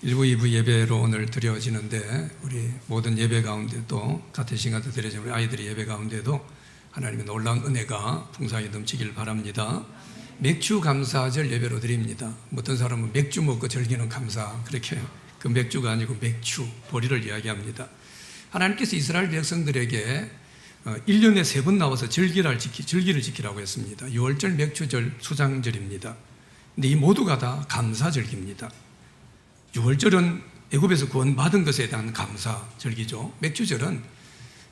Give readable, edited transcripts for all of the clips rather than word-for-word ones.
1부, 2부 예배로 오늘 드려지는데 우리 모든 예배 가운데도 같은 시간도 드려지는 우리 아이들의 예배 가운데도 하나님의 놀라운 은혜가 풍성히 넘치길 바랍니다. 맥주 감사절 예배로 드립니다. 어떤 사람은 맥주 먹고 즐기는 감사, 그렇게 그 맥주가 아니고 맥주, 보리를 이야기합니다. 하나님께서 이스라엘 백성들에게 1년에 3번 나와서 절기를 지키라고 했습니다. 6월절, 맥주절, 수장절입니다. 근데 이 모두가 다 감사절기입니다. 6월절은 애굽에서 구원받은 것에 대한 감사절기죠. 맥주절은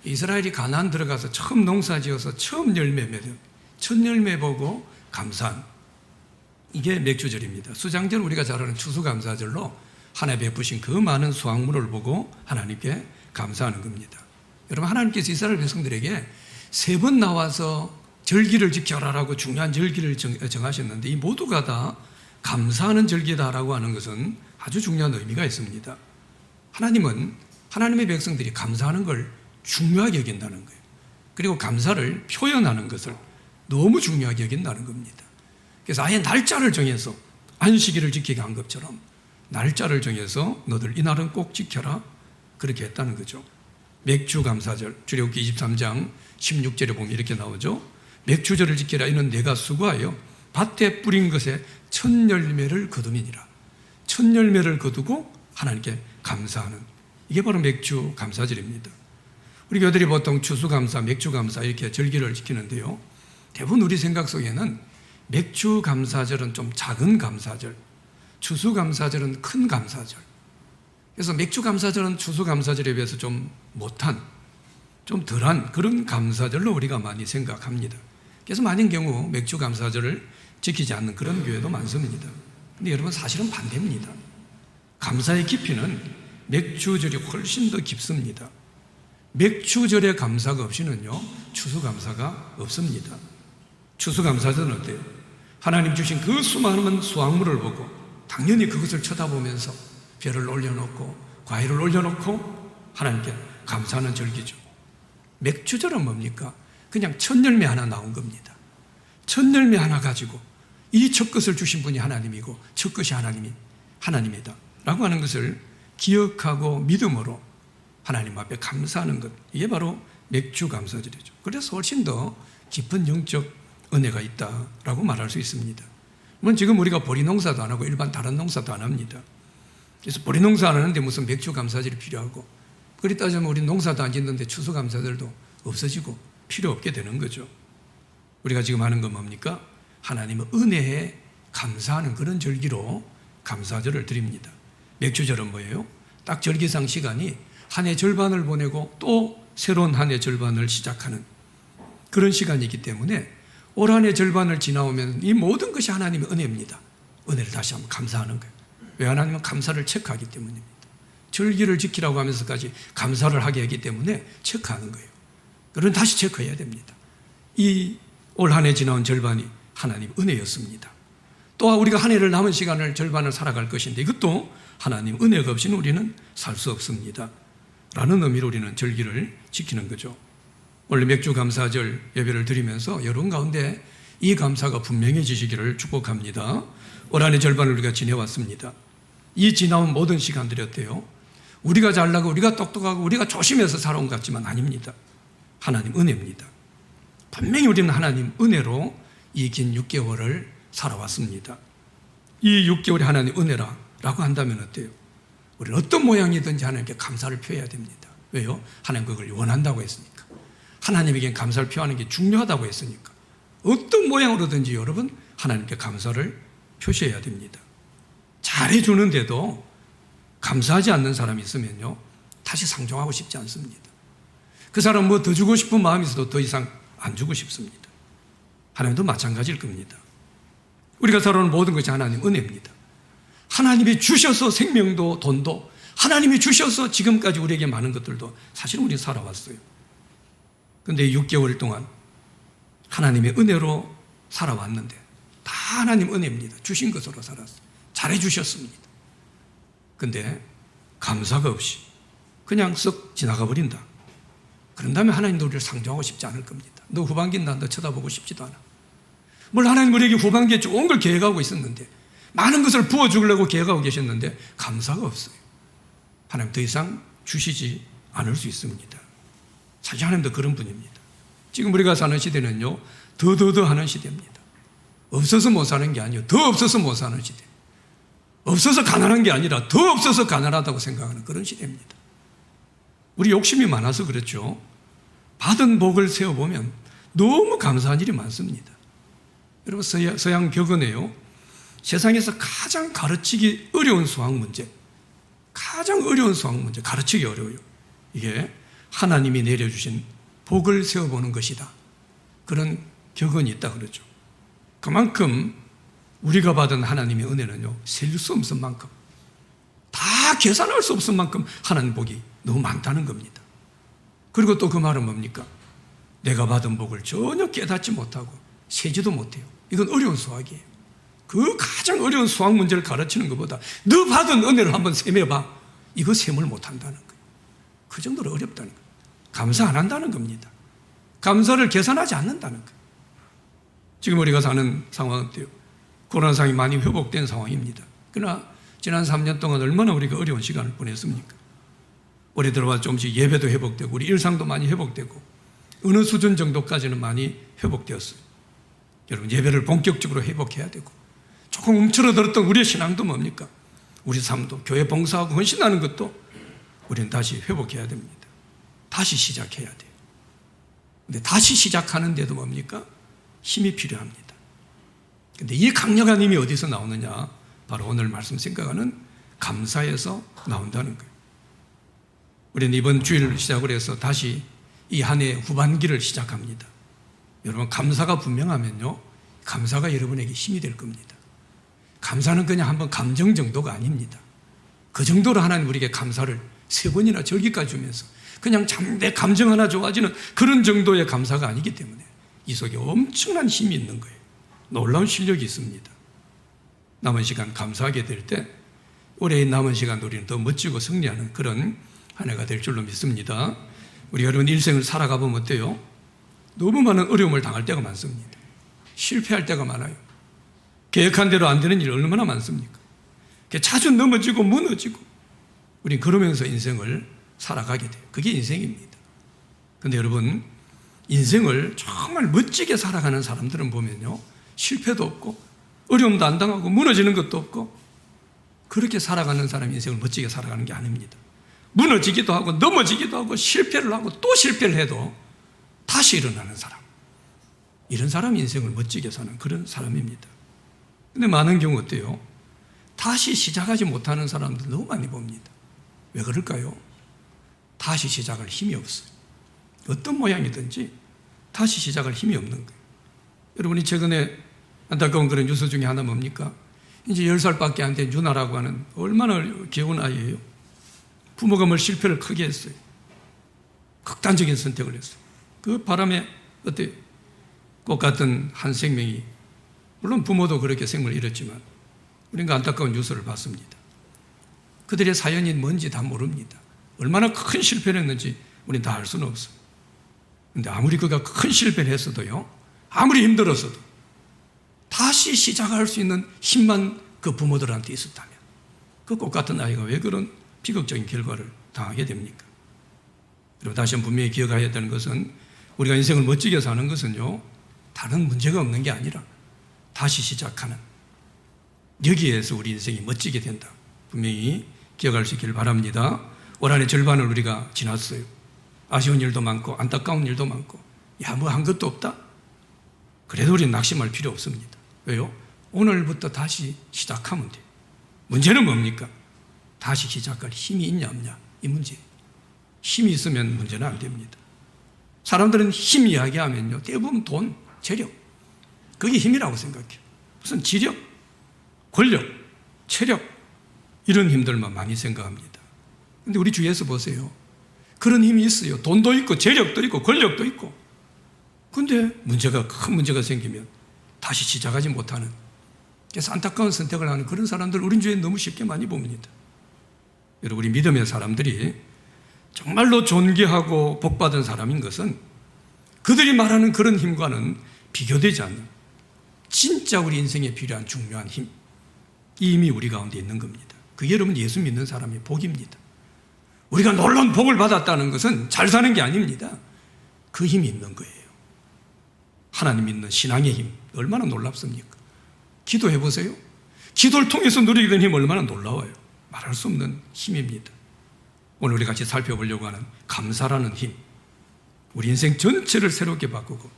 이스라엘이 가나안 들어가서 처음 농사지어서 처음 열매 맺은 첫 열매 보고 감사한, 이게 맥주절입니다. 수장절, 우리가 잘 아는 추수감사절로 하나님 베푸신 그 많은 수확물을 보고 하나님께 감사하는 겁니다. 여러분, 하나님께서 이스라엘 백성들에게 3번 나와서 절기를 지켜라라고 중요한 절기를 정하셨는데 이 모두가 다 감사하는 절기다라고 하는 것은 아주 중요한 의미가 있습니다. 하나님은 하나님의 백성들이 감사하는 걸 중요하게 여긴다는 거예요. 그리고 감사를 표현하는 것을 너무 중요하게 여긴다는 겁니다. 그래서 아예 날짜를 정해서 안식일을 지키게 한 것처럼 날짜를 정해서 너들 이날은 꼭 지켜라, 그렇게 했다는 거죠. 맥주 감사절, 출애굽기 23장 16절에 보면 이렇게 나오죠. 맥주절을 지키라. 이는 내가 수고하여 밭에 뿌린 것에 첫 열매를 거둠이니라. 첫 열매를 거두고 하나님께 감사하는, 이게 바로 맥주 감사절입니다. 우리 교들이 보통 추수감사, 맥주감사 이렇게 절기를 지키는데요, 대부분 우리 생각 속에는 맥주감사절은 좀 작은 감사절, 추수감사절은 큰 감사절. 그래서 맥주감사절은 추수감사절에 비해서 좀 못한, 좀 덜한 그런 감사절로 우리가 많이 생각합니다. 그래서 많은 경우 맥주감사절을 지키지 않는 그런 교회도 많습니다. 근데 여러분, 사실은 반대입니다. 감사의 깊이는 맥주절이 훨씬 더 깊습니다. 맥주절의 감사가 없이는요, 추수감사가 없습니다. 추수감사절은 어때요? 하나님 주신 그 수많은 수확물을 보고 당연히 그것을 쳐다보면서 벼를 올려놓고 과일을 올려놓고 하나님께 감사하는 절기죠. 맥주절은 뭡니까? 그냥 첫 열매 하나 나온 겁니다. 첫 열매 하나 가지고 이 첫 것을 주신 분이 하나님이고 첫 것이 하나님이다 라고 하는 것을 기억하고 믿음으로 하나님 앞에 감사하는 것, 이게 바로 맥주 감사절이죠. 그래서 훨씬 더 깊은 영적 은혜가 있다라고 말할 수 있습니다. 물론 지금 우리가 보리 농사도 안 하고 일반 다른 농사도 안 합니다. 그래서 보리 농사 안 하는데 무슨 맥주 감사절이 필요하고, 그리 따지면 우리 농사도 안 짓는데 추수 감사절도 없어지고 필요 없게 되는 거죠. 우리가 지금 하는 건 뭡니까? 하나님의 은혜에 감사하는 그런 절기로 감사절을 드립니다. 맥주절은 뭐예요? 딱 절기상 시간이 한 해 절반을 보내고 또 새로운 한 해 절반을 시작하는 그런 시간이기 때문에 올 한 해 절반을 지나오면 이 모든 것이 하나님의 은혜입니다. 은혜를 다시 한번 감사하는 거예요. 왜? 하나님은 감사를 체크하기 때문입니다. 절기를 지키라고 하면서까지 감사를 하게 하기 때문에 체크하는 거예요. 그럼 다시 체크해야 됩니다. 이 올 한 해 지나온 절반이 하나님 은혜였습니다. 또 우리가 한 해를 남은 시간을 절반을 살아갈 것인데 이것도 하나님 은혜가 없이는 우리는 살 수 없습니다 라는 의미로 우리는 절기를 지키는 거죠. 원래 맥주 감사절 예배를 드리면서 여러분 가운데 이 감사가 분명해지시기를 축복합니다. 올 한 해 절반을 우리가 지내왔습니다. 이 지나온 모든 시간들이 어때요? 우리가 잘나고 우리가 똑똑하고 우리가 조심해서 살아온 것 같지만 아닙니다. 하나님 은혜입니다. 분명히 우리는 하나님 은혜로 이 긴 6개월을 살아왔습니다. 이 6개월이 하나님 은혜라고 한다면 어때요? 우리는 어떤 모양이든지 하나님께 감사를 표해야 됩니다. 왜요? 하나님 그걸 원한다고 했으니까. 하나님에겐 감사를 표하는 게 중요하다고 했으니까. 어떤 모양으로든지 여러분 하나님께 감사를 표시해야 됩니다. 잘해주는데도 감사하지 않는 사람이 있으면요, 다시 상종하고 싶지 않습니다. 그 사람 뭐 더 주고 싶은 마음이 있어도 더 이상 안 주고 싶습니다. 하나님도 마찬가지일 겁니다. 우리가 살아오는 모든 것이 하나님 은혜입니다. 하나님이 주셔서 생명도 돈도, 하나님이 주셔서 지금까지 우리에게 많은 것들도 사실은 우리는 살아왔어요. 그런데 6개월 동안 하나님의 은혜로 살아왔는데 다 하나님 은혜입니다. 주신 것으로 살았어요. 잘해주셨습니다. 그런데 감사가 없이 그냥 썩 지나가 버린다. 그런다면 하나님도 우리를 상종하고 싶지 않을 겁니다. 너 후반기는 너 쳐다보고 싶지도 않아. 물론 하나님 우리에게 후반기에 좋은 걸 계획하고 있었는데 많은 것을 부어주려고 계획하고 계셨는데 감사가 없어요. 하나님 더 이상 주시지 않을 수 있습니다. 사실 하나님도 그런 분입니다. 지금 우리가 사는 시대는요, 더 하는 시대입니다. 없어서 못 사는 게 아니에요. 더 없어서 못 사는 시대. 없어서 가난한 게 아니라 더 없어서 가난하다고 생각하는 그런 시대입니다. 우리 욕심이 많아서 그렇죠. 받은 복을 세어보면 너무 감사한 일이 많습니다. 여러분, 서양 격언에요, 세상에서 가장 가르치기 어려운 수학 문제, 가장 어려운 수학 문제, 가르치기 어려워요. 이게 하나님이 내려주신 복을 세어보는 것이다. 그런 격언이 있다 그러죠. 그만큼 우리가 받은 하나님의 은혜는요, 셀 수 없을 만큼, 다 계산할 수 없을 만큼 하나님 복이 너무 많다는 겁니다. 그리고 또 그 말은 뭡니까? 내가 받은 복을 전혀 깨닫지 못하고 세지도 못해요. 이건 어려운 수학이에요. 그 가장 어려운 수학 문제를 가르치는 것보다 너 받은 은혜를 한번 세매봐. 이거 셈을 못한다는 거예요. 그 정도로 어렵다는 거예요. 감사 안 한다는 겁니다. 감사를 계산하지 않는다는 거예요. 지금 우리가 사는 상황은 어때요? 코로나 상황이 많이 회복된 상황입니다. 그러나 지난 3년 동안 얼마나 우리가 어려운 시간을 보냈습니까? 올해 들어와 조금씩 예배도 회복되고 우리 일상도 많이 회복되고 어느 수준 정도까지는 많이 회복되었어요. 여러분, 예배를 본격적으로 회복해야 되고 조금 움츠러들었던 우리의 신앙도 뭡니까? 우리 삶도 교회 봉사하고 헌신하는 것도 우리는 다시 회복해야 됩니다. 다시 시작해야 돼요. 근데 다시 시작하는데도 뭡니까? 힘이 필요합니다. 근데 이 강력한 힘이 어디서 나오느냐? 바로 오늘 말씀 생각하는 감사에서 나온다는 거예요. 우리는 이번 주일을 시작을 해서 다시 이 한 해 후반기를 시작합니다. 여러분, 감사가 분명하면요, 감사가 여러분에게 힘이 될 겁니다. 감사는 그냥 한번 감정 정도가 아닙니다. 그 정도로 하나님 우리에게 감사를 3번이나 절기까지 주면서 그냥 내 감정 하나 좋아지는 그런 정도의 감사가 아니기 때문에 이 속에 엄청난 힘이 있는 거예요. 놀라운 실력이 있습니다. 남은 시간 감사하게 될 때 올해의 남은 시간 우리는 더 멋지고 승리하는 그런 한 해가 될 줄로 믿습니다. 우리 여러분 일생을 살아가 보면 어때요? 너무 많은 어려움을 당할 때가 많습니다. 실패할 때가 많아요. 계획한 대로 안 되는 일이 얼마나 많습니까? 자주 넘어지고 무너지고 우린 그러면서 인생을 살아가게 돼요. 그게 인생입니다. 그런데 여러분, 인생을 정말 멋지게 살아가는 사람들은 보면요, 실패도 없고 어려움도 안 당하고 무너지는 것도 없고, 그렇게 살아가는 사람이 인생을 멋지게 살아가는 게 아닙니다. 무너지기도 하고 넘어지기도 하고 실패를 하고 또 실패를 해도 다시 일어나는 사람, 이런 사람이 인생을 멋지게 사는 그런 사람입니다. 근데 많은 경우 어때요? 다시 시작하지 못하는 사람들 너무 많이 봅니다. 왜 그럴까요? 다시 시작할 힘이 없어요. 어떤 모양이든지 다시 시작할 힘이 없는 거예요. 여러분이 최근에 안타까운 그런 뉴스 중에 하나 뭡니까? 이제 10살밖에 안 된 유나라고 하는 얼마나 귀여운 아이예요. 부모가 뭘 실패를 크게 했어요. 극단적인 선택을 했어요. 그 바람에 어때? 꽃 같은 한 생명이, 물론 부모도 그렇게 생명을 잃었지만 우리가 안타까운 뉴스를 봤습니다. 그들의 사연이 뭔지 다 모릅니다. 얼마나 큰 실패를 했는지 우리는 다 알 수는 없어요. 그런데 아무리 그가 큰 실패를 했어도요, 아무리 힘들었어도 다시 시작할 수 있는 힘만 그 부모들한테 있었다면 그 꽃 같은 아이가 왜 그런 비극적인 결과를 당하게 됩니까? 그리고 다시 한번 분명히 기억해야 되는 것은, 우리가 인생을 멋지게 사는 것은요, 다른 문제가 없는 게 아니라 다시 시작하는, 여기에서 우리 인생이 멋지게 된다. 분명히 기억할 수 있기를 바랍니다. 올 한해 절반을 우리가 지났어요. 아쉬운 일도 많고 안타까운 일도 많고, 뭐 한 것도 없다? 그래도 우리는 낙심할 필요 없습니다. 왜요? 오늘부터 다시 시작하면 돼요. 문제는 뭡니까? 다시 시작할 힘이 있냐 없냐, 이 문제예요. 힘이 있으면 문제는 안 됩니다. 사람들은 힘 이야기하면요, 대부분 돈, 재력, 그게 힘이라고 생각해요. 무슨 지력, 권력, 체력, 이런 힘들만 많이 생각합니다. 그런데 우리 주위에서 보세요. 그런 힘이 있어요. 돈도 있고 재력도 있고 권력도 있고. 그런데 큰 문제가 생기면 다시 시작하지 못하는, 그래서 안타까운 선택을 하는 그런 사람들 우리 주위에 너무 쉽게 많이 봅니다. 여러분, 우리 믿음의 사람들이 정말로 존귀하고 복받은 사람인 것은 그들이 말하는 그런 힘과는 비교되지 않는 진짜 우리 인생에 필요한 중요한 힘, 이미 우리 가운데 있는 겁니다. 그게 여러분 예수 믿는 사람의 복입니다. 우리가 놀라운 복을 받았다는 것은 잘 사는 게 아닙니다. 그 힘이 있는 거예요. 하나님 믿는 신앙의 힘 얼마나 놀랍습니까? 기도해 보세요. 기도를 통해서 누리게 된 힘 얼마나 놀라워요. 말할 수 없는 힘입니다. 오늘 우리 같이 살펴보려고 하는 감사라는 힘, 우리 인생 전체를 새롭게 바꾸고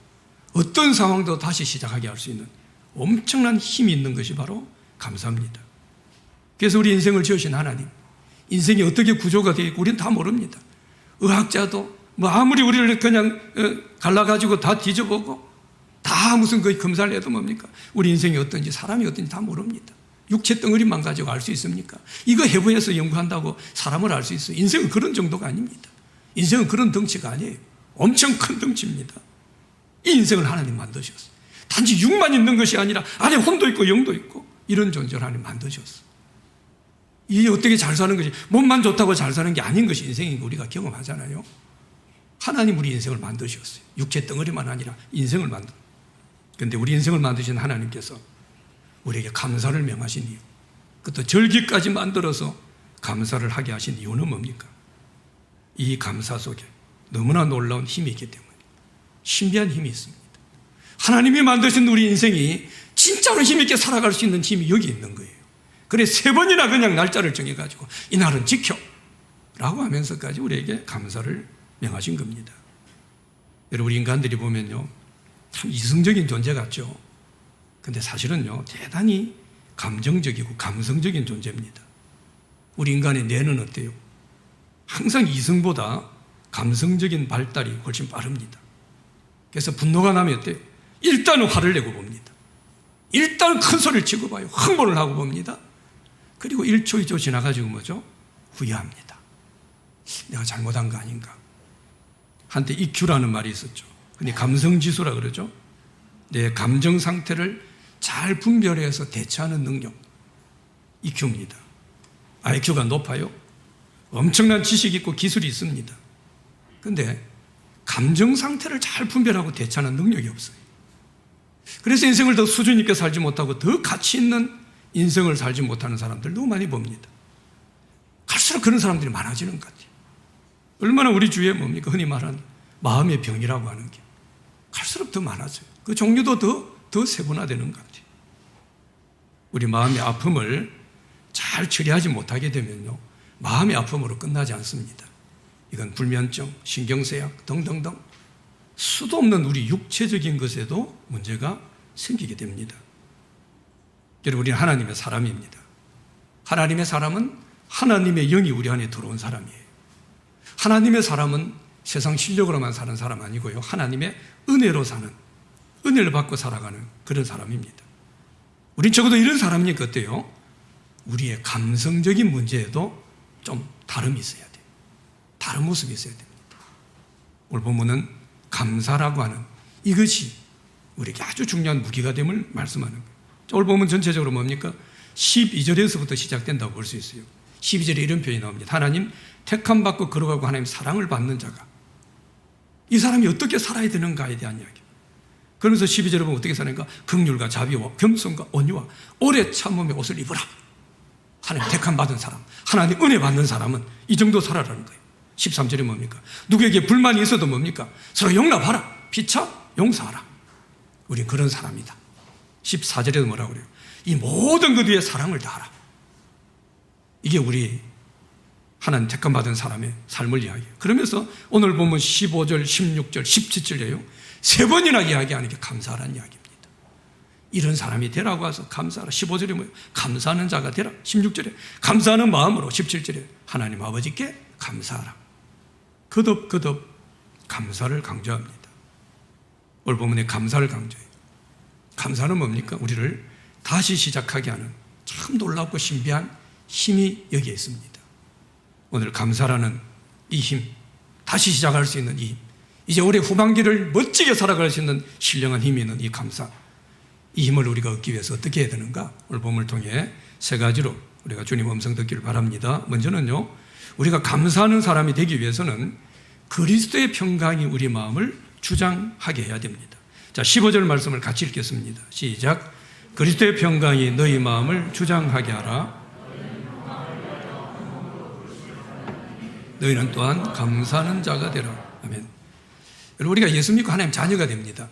어떤 상황도 다시 시작하게 할 수 있는 엄청난 힘이 있는 것이 바로 감사입니다. 그래서 우리 인생을 지으신 하나님, 인생이 어떻게 구조가 되어 있고 우리는 다 모릅니다. 의학자도 뭐 아무리 우리를 그냥 갈라가지고 다 뒤져보고 다 무슨 거의 검사를 해도 뭡니까? 우리 인생이 어떤지 사람이 어떤지 다 모릅니다. 육체 덩어리만 가지고 알 수 있습니까? 이거 해부해서 연구한다고 사람을 알 수 있어요. 인생은 그런 정도가 아닙니다. 인생은 그런 덩치가 아니에요. 엄청 큰 덩치입니다. 이 인생을 하나님 만드셨어요. 단지 육만 있는 것이 아니라 안에 혼도 있고 영도 있고 이런 존재를 하나님 만드셨어요. 이게 어떻게 잘 사는 것이, 몸만 좋다고 잘 사는 게 아닌 것이 인생인 거 우리가 경험하잖아요. 하나님 우리 인생을 만드셨어요. 육체 덩어리만 아니라 인생을 만든. 그런데 우리 인생을 만드신 하나님께서 우리에게 감사를 명하신 이유, 그것도 절기까지 만들어서 감사를 하게 하신 이유는 뭡니까? 이 감사 속에 너무나 놀라운 힘이 있기 때문에, 신비한 힘이 있습니다. 하나님이 만드신 우리 인생이 진짜로 힘있게 살아갈 수 있는 힘이 여기 있는 거예요. 그래 3번이나 그냥 날짜를 정해가지고 이날은 지켜 라고 하면서까지 우리에게 감사를 명하신 겁니다. 여러분, 우리 인간들이 보면요 참 이성적인 존재 같죠. 근데 사실은요 대단히 감정적이고 감성적인 존재입니다. 우리 인간의 뇌는 어때요? 항상 이성보다 감성적인 발달이 훨씬 빠릅니다. 그래서 분노가 나면 어때요? 일단은 화를 내고 봅니다. 일단 큰 소리를 치고 봐요. 흥분을 하고 봅니다. 그리고 1초 2초 지나가지고 뭐죠? 후회합니다. 내가 잘못한 거 아닌가. 한때 EQ라는 말이 있었죠. 근데 감성지수라 그러죠. 내 감정 상태를 잘 분별해서 대처하는 능력, EQ입니다. IQ가 높아요. 엄청난 지식이 있고 기술이 있습니다. 그런데 감정 상태를 잘 분별하고 대처하는 능력이 없어요. 그래서 인생을 더 수준 있게 살지 못하고 더 가치 있는 인생을 살지 못하는 사람들 너무 많이 봅니다. 갈수록 그런 사람들이 많아지는 것 같아요. 얼마나 우리 주위에 뭡니까? 흔히 말하는 마음의 병이라고 하는 게 갈수록 더 많아져요. 그 종류도 더 세분화되는 것 같아요. 우리 마음의 아픔을 잘 처리하지 못하게 되면요 마음의 아픔으로 끝나지 않습니다. 이건 불면증, 신경쇠약 등등등 수도 없는 우리 육체적인 것에도 문제가 생기게 됩니다. 여러분, 우리는 하나님의 사람입니다. 하나님의 사람은 하나님의 영이 우리 안에 들어온 사람이에요. 하나님의 사람은 세상 실력으로만 사는 사람 아니고요 하나님의 은혜로 사는, 은혜를 받고 살아가는 그런 사람입니다. 우린 적어도 이런 사람이니까 어때요? 우리의 감성적인 문제에도 좀 다름이 있어야 돼요. 다른 모습이 있어야 됩니다. 오늘 본문은 감사라고 하는 이것이 우리에게 아주 중요한 무기가 됨을 말씀하는 거예요. 오늘 본문 전체적으로 뭡니까? 12절에서부터 시작된다고 볼 수 있어요. 12절에 이런 표현이 나옵니다. 하나님 택함 받고 걸어가고 하나님 사랑을 받는 자가 이 사람이 어떻게 살아야 되는가에 대한 이야기. 그러면서 12절에 보면 어떻게 사는가? 긍휼과 자비와 겸손과 온유와 오래 참음의 옷을 입으라. 하나님 택함 받은 사람, 하나님 은혜 받는 사람은 이 정도 살아라는 거예요. 13절에 뭡니까? 누구에게 불만이 있어도 뭡니까? 서로 용납하라. 피차 용서하라. 우린 그런 사람이다. 14절에도 뭐라고 그래요? 이 모든 것 위에 사랑을 다하라. 이게 우리 하나님 택함 받은 사람의 삶을 이야기해요. 그러면서 오늘 보면 15절, 16절, 17절에요 3번이나 이야기하는 게 감사하라는 이야기입니다. 이런 사람이 되라고 해서 감사하라. 15절에 뭐예요? 감사하는 자가 되라. 16절에 감사하는 마음으로, 17절에 하나님 아버지께 감사하라. 거듭 감사를 강조합니다. 오늘 본문에 감사를 강조해요. 감사는 뭡니까? 우리를 다시 시작하게 하는 참 놀랍고 신비한 힘이 여기에 있습니다. 오늘 감사라는 이 힘, 다시 시작할 수 있는 이 힘, 이제 올해 후반기를 멋지게 살아갈 수 있는 신령한 힘이 있는 이 감사, 이 힘을 우리가 얻기 위해서 어떻게 해야 되는가? 오늘 본문을 통해 3가지로 우리가 주님 음성 듣기를 바랍니다. 먼저는요, 우리가 감사하는 사람이 되기 위해서는 그리스도의 평강이 우리 마음을 주장하게 해야 됩니다. 자, 15절 말씀을 같이 읽겠습니다. 시작. 그리스도의 평강이 너희 마음을 주장하게 하라. 너희는 또한 감사하는 자가 되라. 아멘. 여러분, 우리가 예수 믿고 하나님 자녀가 됩니다.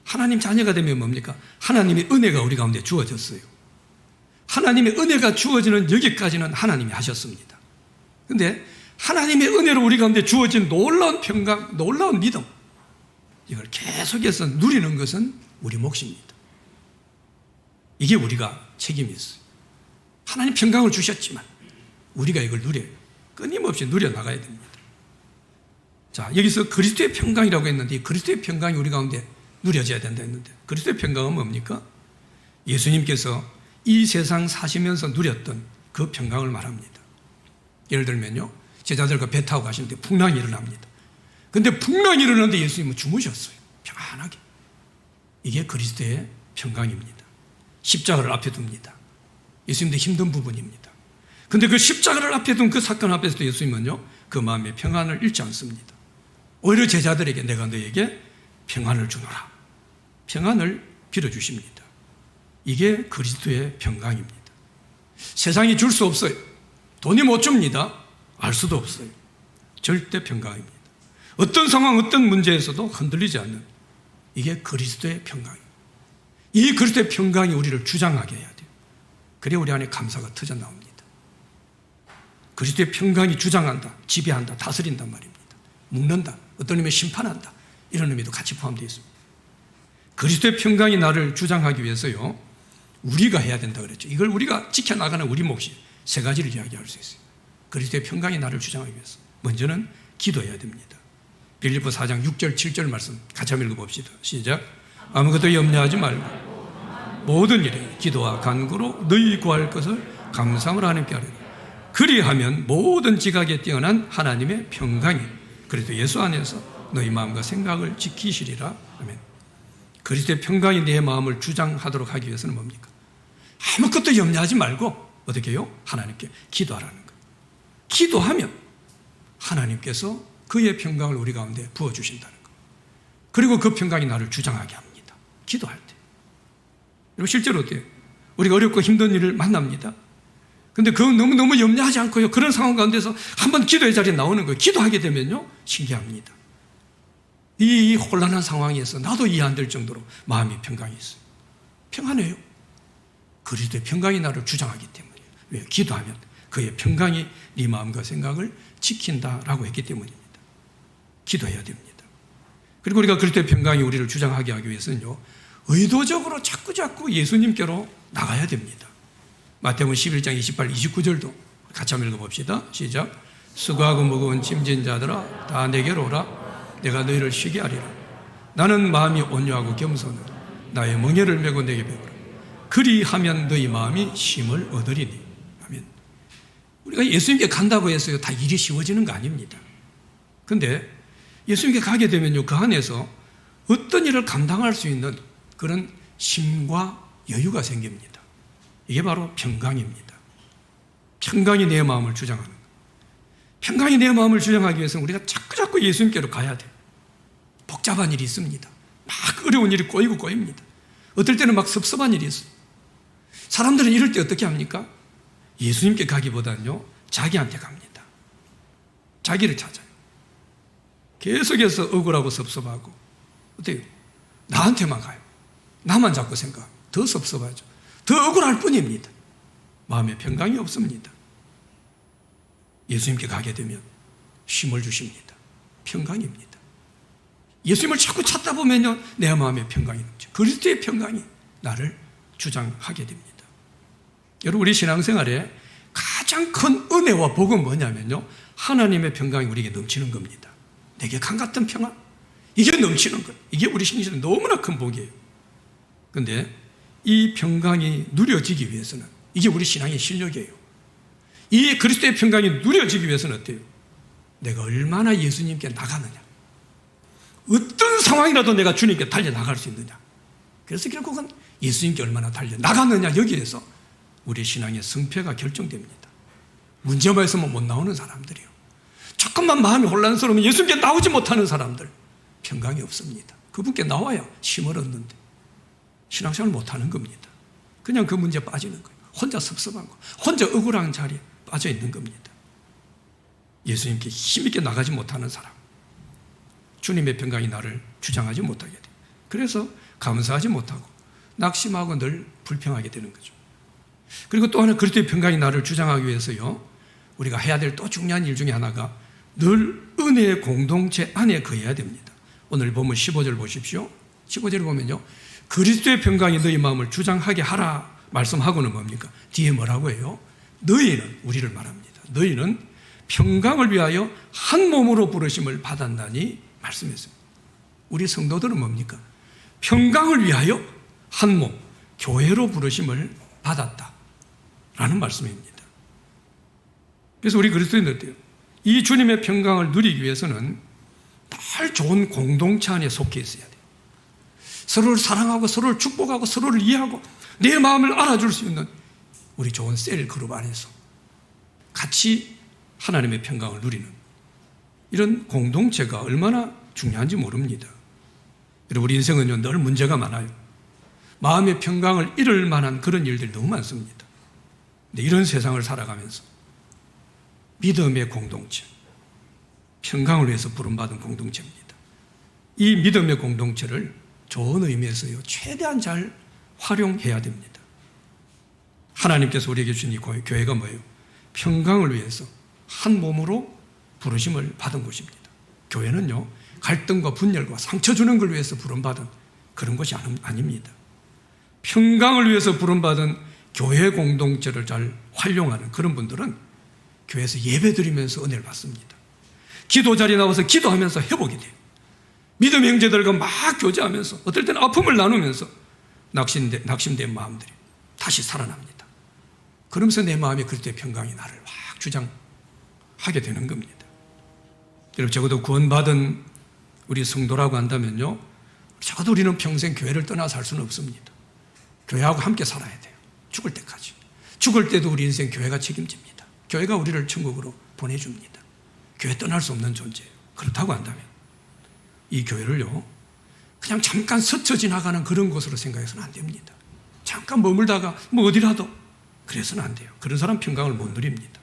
하나님 자녀가 되면 뭡니까? 하나님의 은혜가 우리 가운데 주어졌어요. 하나님의 은혜가 주어지는 여기까지는 하나님이 하셨습니다. 그런데 하나님의 은혜로 우리 가운데 주어진 놀라운 평강, 놀라운 믿음, 이걸 계속해서 누리는 것은 우리 몫입니다. 이게 우리가 책임이 있어요. 하나님 평강을 주셨지만 우리가 이걸 누려요. 끊임없이 누려나가야 됩니다. 자, 여기서 그리스도의 평강이라고 했는데, 이 그리스도의 평강이 우리 가운데 누려져야 된다 했는데, 그리스도의 평강은 뭡니까? 예수님께서 이 세상 사시면서 누렸던 그 평강을 말합니다. 예를 들면요, 제자들과 배 타고 가시는데 풍랑이 일어납니다. 근데 풍랑이 일어나는데 예수님은 주무셨어요. 평안하게. 이게 그리스도의 평강입니다. 십자가를 앞에 둡니다. 예수님도 힘든 부분입니다. 근데 그 십자가를 앞에 둔 그 사건 앞에서도 예수님은요, 그 마음의 평안을 잃지 않습니다. 오히려 제자들에게 내가 너에게 평안을 주노라. 평안을 빌어주십니다. 이게 그리스도의 평강입니다. 세상이 줄 수 없어요. 돈이 못 줍니다. 알 수도 없어요. 절대 평강입니다. 어떤 상황, 어떤 문제에서도 흔들리지 않는, 이게 그리스도의 평강입니다. 이 그리스도의 평강이 우리를 주장하게 해야 돼요. 그래야 우리 안에 감사가 터져나옵니다. 그리스도의 평강이 주장한다, 지배한다, 다스린단 말입니다. 묶는다, 어떤 의미에 심판한다, 이런 의미도 같이 포함되어 있습니다. 그리스도의 평강이 나를 주장하기 위해서요, 우리가 해야 된다 그랬죠. 이걸 우리가 지켜나가는 우리 몫이 세 가지를 이야기할 수 있어요. 그리스도의 평강이 나를 주장하기 위해서 먼저는 기도해야 됩니다. 빌립보 4장 6절 7절 말씀 같이 한번 읽어봅시다. 시작. 아무것도 염려하지 말고 모든 일에 기도와 간구로 너희 구할 것을 감사함으로 하나님께 하리라. 그리하면 모든 지각에 뛰어난 하나님의 평강이 그리스도 예수 안에서 너희 마음과 생각을 지키시리라. 아멘. 그리스도의 평강이 내 마음을 주장하도록 하기 위해서는 뭡니까? 아무것도 염려하지 말고 어떻게 해요? 하나님께 기도하라는 거예요. 기도하면 하나님께서 그의 평강을 우리 가운데 부어주신다는 거예요. 그리고 그 평강이 나를 주장하게 합니다. 기도할 때. 여러분, 실제로 어때요? 우리가 어렵고 힘든 일을 만납니다. 근데 그거 너무 염려하지 않고요, 그런 상황 가운데서 한번 기도의 자리에 나오는 거예요. 기도하게 되면요, 신기합니다. 이 혼란한 상황에서 나도 이해 안 될 정도로 마음이 평강이 있어요. 평안해요. 그리스도의 평강이 나를 주장하기 때문이에요. 왜? 기도하면 그의 평강이 네 마음과 생각을 지킨다라고 했기 때문입니다. 기도해야 됩니다. 그리고 우리가 그리스도의 평강이 우리를 주장하게 하기 위해서는요, 의도적으로 자꾸 예수님께로 나가야 됩니다. 마태복음 11장 28, 29절도 같이 한번 읽어봅시다. 시작. 수고하고 무거운 짐진 자들아 다 내게로 오라. 내가 너희를 쉬게 하리라. 나는 마음이 온유하고 겸손해 나의 멍에를 메고 내게 배우라. 그리하면 너희 마음이 쉼을 얻으리니. 아멘. 우리가 예수님께 간다고 해서요, 다 일이 쉬워지는 거 아닙니다. 근데 예수님께 가게 되면요, 그 안에서 어떤 일을 감당할 수 있는 그런 쉼과 여유가 생깁니다. 이게 바로 평강입니다. 평강이 내 마음을 주장하는 거예요. 평강이 내 마음을 주장하기 위해서는 우리가 자꾸 예수님께로 가야 돼요. 복잡한 일이 있습니다. 막 어려운 일이 꼬입니다. 어떨 때는 막 섭섭한 일이 있어요. 사람들은 이럴 때 어떻게 합니까? 예수님께 가기보다는요, 자기한테 갑니다. 자기를 찾아요. 계속해서 억울하고 섭섭하고, 어때요? 나한테만 가요. 나만 자꾸 생각하고 더 섭섭하죠. 더 억울할 뿐입니다. 마음에 평강이 없습니다. 예수님께 가게 되면 쉼을 주십니다. 평강입니다. 예수님을 자꾸 찾다 보면요, 내 마음에 평강이 넘쳐. 그리스도의 평강이 나를 주장하게 됩니다. 여러분, 우리 신앙생활에 가장 큰 은혜와 복은 뭐냐면요, 하나님의 평강이 우리에게 넘치는 겁니다. 내게 강 같은 평안, 이게 넘치는 것, 이게 우리 신앙생활에 너무나 큰 복이에요. 그런데 이 평강이 누려지기 위해서는, 이게 우리 신앙의 실력이에요. 이 그리스도의 평강이 누려지기 위해서는 어때요? 내가 얼마나 예수님께 나가느냐, 어떤 상황이라도 내가 주님께 달려나갈 수 있느냐. 그래서 결국은 예수님께 얼마나 달려나갔느냐, 여기에서 우리 신앙의 성패가 결정됩니다. 문제만 있으면 못 나오는 사람들이요, 조금만 마음이 혼란스러우면 예수님께 나오지 못하는 사람들, 평강이 없습니다. 그분께 나와야 쉼을 얻는데 신앙생활을 못하는 겁니다. 그냥 그 문제에 빠지는 거예요. 혼자 섭섭한 거, 혼자 억울한 자리에 빠져 있는 겁니다. 예수님께 힘있게 나가지 못하는 사람, 주님의 평강이 나를 주장하지 못하게 돼요. 그래서 감사하지 못하고 낙심하고 늘 불평하게 되는 거죠. 그리고 또 하나, 그리스도의 평강이 나를 주장하기 위해서요, 우리가 해야 될 또 중요한 일 중에 하나가 늘 은혜의 공동체 안에 거해야 됩니다. 오늘 보면 15절 보십시오. 15절을 보면요, 그리스도의 평강이 너희 마음을 주장하게 하라 말씀하고는 뭡니까? 뒤에 뭐라고 해요? 너희는, 우리를 말합니다. 너희는 평강을 위하여 한 몸으로 부르심을 받았나니 말씀했습니다. 우리 성도들은 뭡니까? 평강을 위하여 한 몸, 교회로 부르심을 받았다라는 말씀입니다. 그래서 우리 그리스도인들 어때요? 이 주님의 평강을 누리기 위해서는 늘 좋은 공동체 안에 속해 있어야 돼요. 서로를 사랑하고 서로를 축복하고 서로를 이해하고 내 마음을 알아줄 수 있는 우리 좋은 셀 그룹 안에서 같이 하나님의 평강을 누리는 이런 공동체가 얼마나 중요한지 모릅니다. 여러분, 우리 인생은요, 늘 문제가 많아요. 마음의 평강을 잃을 만한 그런 일들이 너무 많습니다. 근데 이런 세상을 살아가면서 믿음의 공동체, 평강을 위해서 부름받은 공동체입니다. 이 믿음의 공동체를 좋은 의미에서요, 최대한 잘 활용해야 됩니다. 하나님께서 우리에게 주신 이 교회가 뭐예요? 평강을 위해서 한 몸으로 부르심을 받은 곳입니다. 교회는요, 갈등과 분열과 상처 주는 걸 위해서 부름받은 그런 것이 아닙니다. 평강을 위해서 부름받은 교회 공동체를 잘 활용하는 그런 분들은 교회에서 예배드리면서 은혜를 받습니다. 기도 자리에 나와서 기도하면서 회복이 돼요. 믿음의 형제들과 막 교제하면서 어떨 때는 아픔을 나누면서 낙심된 마음들이 다시 살아납니다. 그러면서 내 마음에 그리스도의 평강이 나를 막 주장하게 되는 겁니다. 여러분, 적어도 구원받은 우리 성도라고 한다면요, 적어도 우리는 평생 교회를 떠나 살 수는 없습니다. 교회하고 함께 살아야 돼요. 죽을 때까지. 죽을 때도 우리 인생 교회가 책임집니다. 교회가 우리를 천국으로 보내줍니다. 교회 떠날 수 없는 존재예요. 그렇다고 한다면 이 교회를요, 그냥 잠깐 스쳐 지나가는 그런 곳으로 생각해서는 안 됩니다. 잠깐 머물다가 뭐 어디라도 그래서는 안 돼요. 그런 사람 평강을 못 누립니다.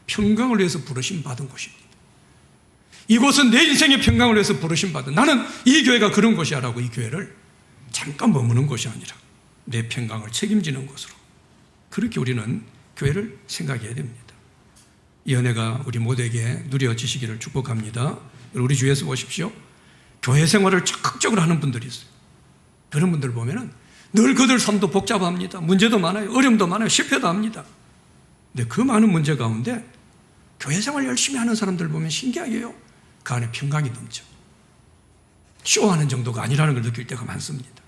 평강을 위해서 부르심 받은 곳입니다. 이곳은 내 인생의 평강을 위해서 부르심 받은, 나는 이 교회가 그런 곳이야 라고 이 교회를 잠깐 머무는 곳이 아니라 내 평강을 책임지는 곳으로, 그렇게 우리는 교회를 생각해야 됩니다. 이 은혜가 우리 모두에게 누려지시기를 축복합니다. 우리 주위에서 보십시오. 교회 생활을 적극적으로 하는 분들이 있어요. 그런 분들 보면은 늘 그들 삶도 복잡합니다. 문제도 많아요. 어려움도 많아요. 실패도 합니다. 근데 그 많은 문제 가운데 교회 생활 열심히 하는 사람들 보면 신기하게요, 그 안에 평강이 넘쳐. 쇼하는 정도가 아니라는 걸 느낄 때가 많습니다.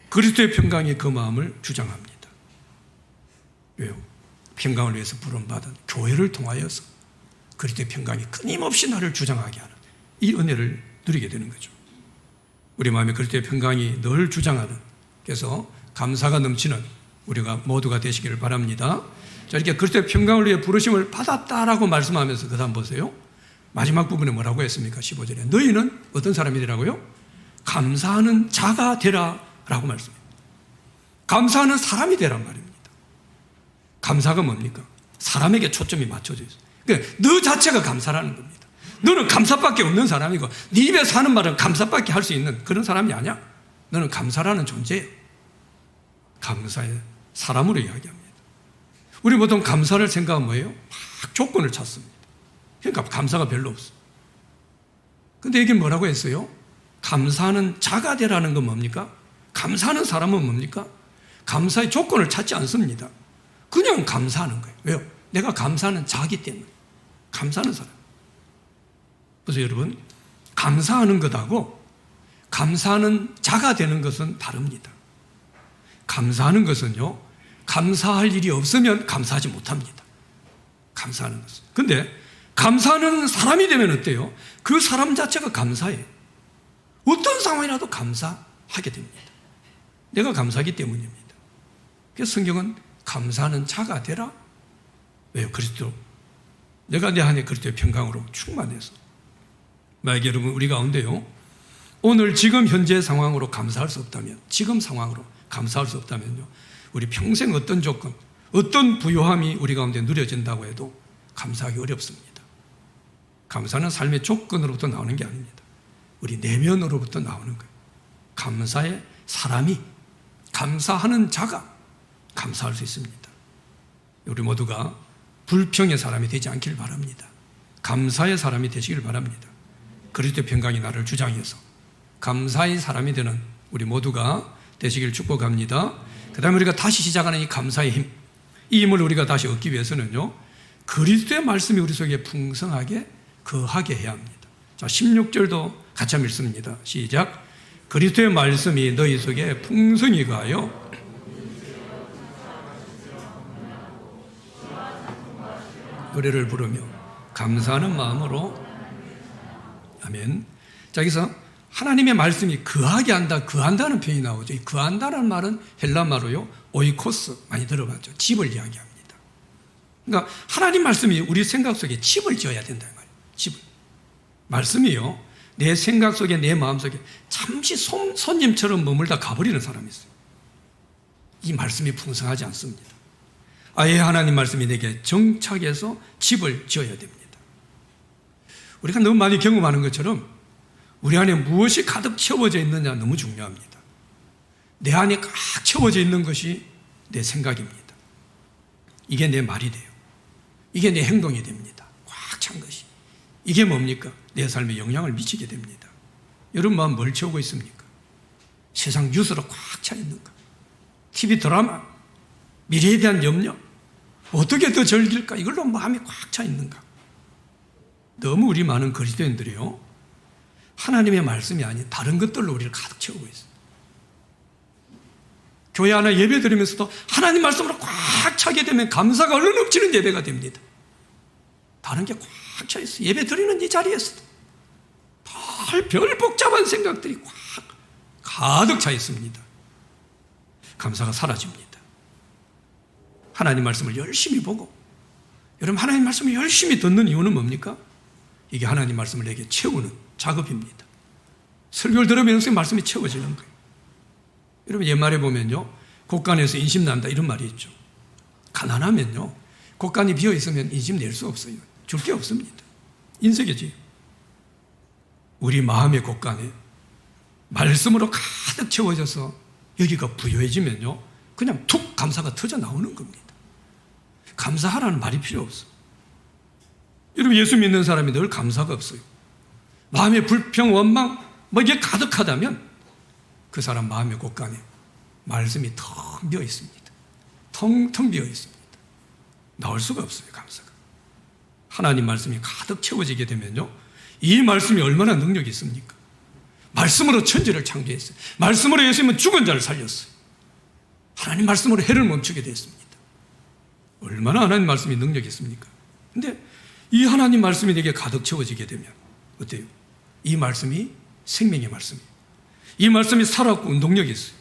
그리스도의 평강이 그 마음을 주장합니다. 왜요? 평강을 위해서 부름받은 교회를 통하여서 그리스도의 평강이 끊임없이 나를 주장하게 하는 이 은혜를 누리게 되는 거죠. 우리 마음에 그리스도의 평강이 늘 주장하는, 그래서 감사가 넘치는 우리가 모두가 되시기를 바랍니다. 자, 이렇게 그리스도의 평강을 위해 부르심을 받았다라고 말씀하면서 그 다음 보세요. 마지막 부분에 뭐라고 했습니까? 15절에 너희는 어떤 사람이 되라고요? 감사하는 자가 되라 라고 말씀합니다. 감사하는 사람이 되란 말입니다. 감사가 뭡니까? 사람에게 초점이 맞춰져 있어요. 그러니까 너 자체가 감사라는 겁니다. 너는 감사밖에 없는 사람이고 네 입에서 하는 말은 감사밖에 할 수 있는 그런 사람이 아니야. 너는 감사라는 존재예요. 감사의 사람으로 이야기합니다. 우리 보통 감사를 생각하면 뭐예요? 막 조건을 찾습니다. 그러니까 감사가 별로 없어요. 근데 여기 뭐라고 했어요? 감사하는 자가 되라는 건 뭡니까? 감사하는 사람은 뭡니까? 감사의 조건을 찾지 않습니다. 그냥 감사하는 거예요. 왜요? 내가 감사하는 자기 때문에. 감사하는 사람. 그래서 여러분, 감사하는 것하고 감사하는 자가 되는 것은 다릅니다. 감사하는 것은요, 감사할 일이 없으면 감사하지 못합니다. 감사하는 것은. 근데 감사하는 사람이 되면 어때요? 그 사람 자체가 감사해요. 어떤 상황이라도 감사하게 됩니다. 내가 감사하기 때문입니다. 그래서 성경은 감사하는 자가 되라. 왜요? 그리스도. 내가 내 안에 그리스도의 평강으로 충만해서. 만약에 여러분, 우리 가운데요, 오늘 지금 현재 상황으로 감사할 수 없다면, 지금 상황으로 감사할 수 없다면요, 우리 평생 어떤 조건, 어떤 부요함이 우리 가운데 누려진다고 해도 감사하기 어렵습니다. 감사는 삶의 조건으로부터 나오는 게 아닙니다. 우리 내면으로부터 나오는 거예요. 감사의 사람이, 감사하는 자가 감사할 수 있습니다. 우리 모두가 불평의 사람이 되지 않길 바랍니다. 감사의 사람이 되시길 바랍니다. 그리스도의 평강이 나를 주장해서 감사의 사람이 되는 우리 모두가 되시길 축복합니다. 그 다음에 우리가 다시 시작하는 이 감사의 힘, 이 힘을 우리가 다시 얻기 위해서는요, 그리스도의 말씀이 우리 속에 풍성하게 거하게 해야 합니다. 자, 16절도 같이 한번 읽습니다. 시작. 그리스도의 말씀이 너희 속에 풍성히 거하여 노래를 부르며 감사하는 마음으로, 아멘. 자, 여기서 하나님의 말씀이 거하게 한다, 거한다는 표현이 나오죠. 이 거한다는 말은 헬라말로요, 오이코스, 많이 들어봤죠. 집을 이야기합니다. 그러니까 하나님 말씀이 우리 생각 속에 집을 지어야 된다 이 말이에요. 집을. 말씀이요, 내 생각 속에, 내 마음 속에 잠시 손님처럼 머물다 가버리는 사람이 있어요. 이 말씀이 풍성하지 않습니다. 아예 하나님 말씀이 내게 정착해서 집을 지어야 됩니다. 우리가 너무 많이 경험하는 것처럼 우리 안에 무엇이 가득 채워져 있느냐 너무 중요합니다. 내 안에 꽉 채워져 있는 것이 내 생각입니다. 이게 내 말이 돼요. 이게 내 행동이 됩니다. 꽉 찬 것이. 이게 뭡니까? 내 삶에 영향을 미치게 됩니다. 여러분 마음 뭘 채우고 있습니까? 세상 뉴스로 꽉 차 있는가? TV 드라마, 미래에 대한 염려, 어떻게 더 즐길까? 이걸로 마음이 꽉 차 있는가? 너무 우리 많은 그리스도인들이요, 하나님의 말씀이 아닌 다른 것들로 우리를 가득 채우고 있어요. 교회 하나 예배 드리면서도 하나님 말씀으로 꽉 차게 되면 감사가 얼른 넘치는 예배가 됩니다. 다른 게 꽉 차 있어요. 예배 드리는 이 자리에서도 별 복잡한 생각들이 꽉 가득 차 있습니다. 감사가 사라집니다. 하나님 말씀을 열심히 보고, 여러분 하나님 말씀을 열심히 듣는 이유는 뭡니까? 이게 하나님 말씀을 내게 채우는 작업입니다. 설교를 들으면서 말씀이 채워지는 거예요. 여러분 옛말에 보면요, 곳간에서 인심 난다 이런 말이 있죠. 가난하면요, 곳간이 비어 있으면 인심 낼 수 없어요. 줄 게 없습니다. 인색이지. 우리 마음의 곳간에 말씀으로 가득 채워져서 여기가 부유해지면요, 그냥 툭 감사가 터져 나오는 겁니다. 감사하라는 말이 필요 없어요. 여러분 예수 믿는 사람이 늘 감사가 없어요. 마음의 불평, 원망 이게 가득하다면 그 사람 마음의 곳간에 말씀이 텅 비어 있습니다. 텅텅 비어 있습니다. 나올 수가 없어요. 감사가. 하나님 말씀이 가득 채워지게 되면요, 이 말씀이 얼마나 능력이 있습니까? 말씀으로 천지를 창조했어요. 말씀으로 예수님은 죽은 자를 살렸어요. 하나님 말씀으로 해를 멈추게 됐습니다. 얼마나 하나님 말씀이 능력이 있습니까? 근데 이 하나님 말씀이 내게 가득 채워지게 되면 어때요? 이 말씀이 생명의 말씀이에요. 이 말씀이 살아있고 운동력이 있어요.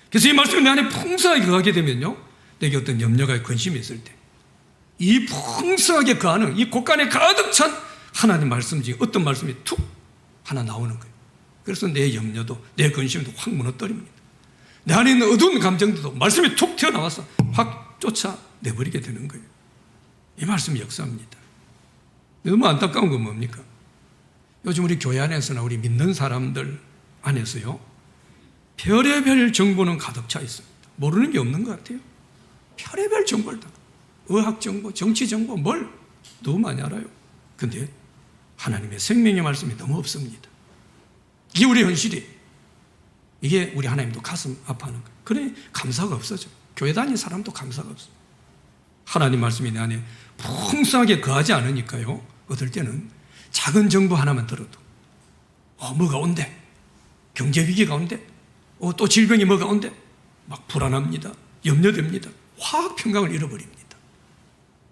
그래서 이 말씀이 내 안에 풍성하게 거하게 되면요, 내게 어떤 염려가 근심이 있을 때 이 풍성하게 거하는 이 곳간에 가득 찬 하나님 말씀 중에 어떤 말씀이 툭 하나 나오는 거예요. 그래서 내 염려도, 내 근심도 확 무너뜨립니다. 내 안에 있는 어두운 감정들도 말씀이 툭 튀어나와서 확 쫓아내버리게 되는 거예요. 이 말씀이 역사입니다. 너무 안타까운 건 뭡니까? 요즘 우리 교회 안에서나 우리 믿는 사람들 안에서요, 별의별 정보는 가득 차 있습니다. 모르는 게 없는 것 같아요. 별의별 정보를 다, 의학 정보, 정치 정보, 뭘 너무 많이 알아요. 근데 하나님의 생명의 말씀이 너무 없습니다. 이게 우리 현실이. 이게 우리 하나님도 가슴 아파하는 거예요. 그래 감사가 없어져. 교회 다니는 사람도 감사가 없어. 하나님 말씀이 내 안에 풍성하게 거하지 않으니까요, 어떨 때는 작은 정보 하나만 들어도 뭐가 온대, 경제 위기가 온대, 또 질병이 뭐가 온대, 막 불안합니다. 염려됩니다. 화학 평강을 잃어버립니다.